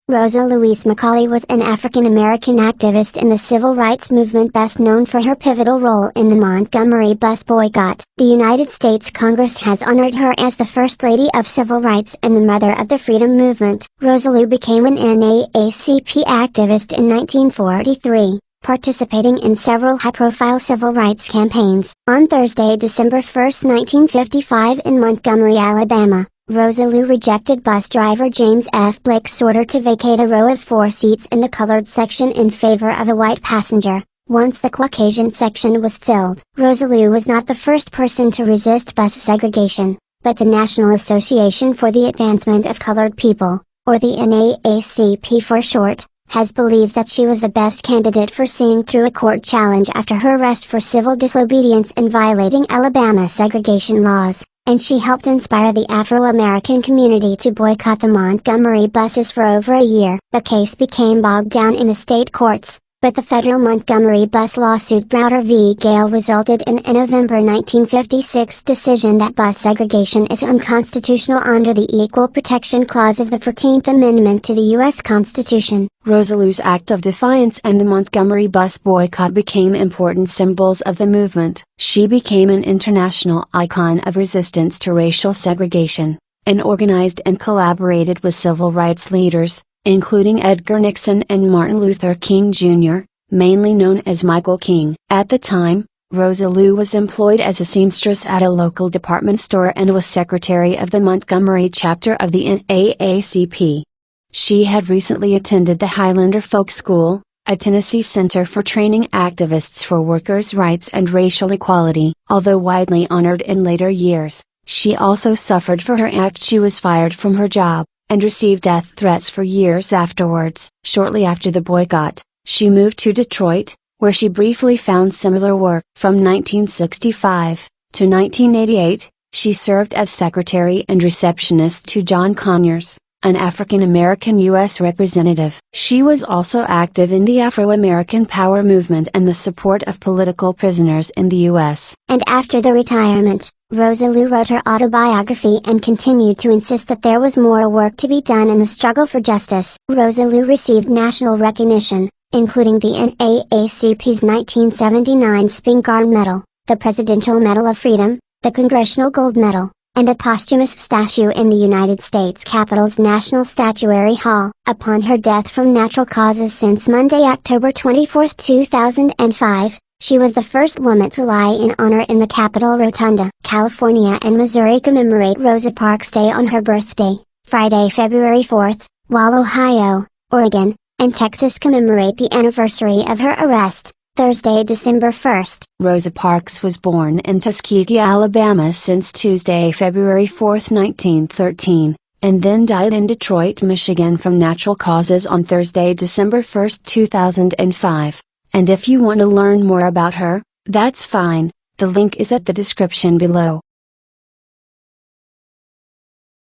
Rosa Louise McCauley was an African-American activist in the civil rights movement best known for her pivotal role in the Montgomery bus boycott. The United States Congress has honored her as the First Lady of Civil Rights and the Mother of the Freedom Movement. Rosa Lou became an NAACP activist in 1943, participating in several high-profile civil rights campaigns. On Thursday, December 1, 1955 in Montgomery, Alabama, Rosa Lou rejected bus driver James F. Blake's order to vacate a row of 4 seats in the colored section in favor of a white passenger. Once the Caucasian section was filled, Rosa Lou was not the first person to resist bus segregation, but the National Association for the Advancement of Colored People, or the NAACP for short, has believed that she was the best candidate for seeing through a court challenge after her arrest for civil disobedience in violating Alabama segregation laws, and she helped inspire the Afro-American community to boycott the Montgomery buses for over a year. The case became bogged down in the state courts, but the federal Montgomery bus lawsuit Browder v. Gale resulted in a November 1956 decision that bus segregation is unconstitutional under the Equal Protection Clause of the 14th Amendment to the U.S. Constitution. Rosa Lou's act of defiance and the Montgomery bus boycott became important symbols of the movement. She became an international icon of resistance to racial segregation, and organized and collaborated with civil rights leaders, including Edgar Nixon and Martin Luther King Jr., mainly known as Michael King. At the time, Rosa Lou was employed as a seamstress at a local department store and was secretary of the Montgomery chapter of the NAACP. She had recently attended the Highlander Folk School, a Tennessee center for training activists for workers' rights and racial equality. Although widely honored in later years, she also suffered for her act. She was fired from her job, and received death threats for years afterwards. Shortly after the boycott, she moved to Detroit, where she briefly found similar work. From 1965 to 1988, she served as secretary and receptionist to John Conyers, an African-American U.S. representative. She was also active in the Afro-American Power movement and the support of political prisoners in the U.S. And after the retirement, Rosa Lou wrote her autobiography and continued to insist that there was more work to be done in the struggle for justice. Rosa Lou received national recognition, including the NAACP's 1979 Spingarn Medal, the Presidential Medal of Freedom, the Congressional Gold Medal, and a posthumous statue in the United States Capitol's National Statuary Hall. Upon her death from natural causes since Monday, October 24, 2005, she was the first woman to lie in honor in the Capitol Rotunda. California and Missouri commemorate Rosa Parks Day on her birthday, Friday, February 4th, while Ohio, Oregon, and Texas commemorate the anniversary of her arrest, Thursday, December 1st. Rosa Parks was born in Tuskegee, Alabama since Tuesday, February 4, 1913, and then died in Detroit, Michigan from natural causes on Thursday, December 1, 2005. And if you want to learn more about her, that's fine, the link is at the description below.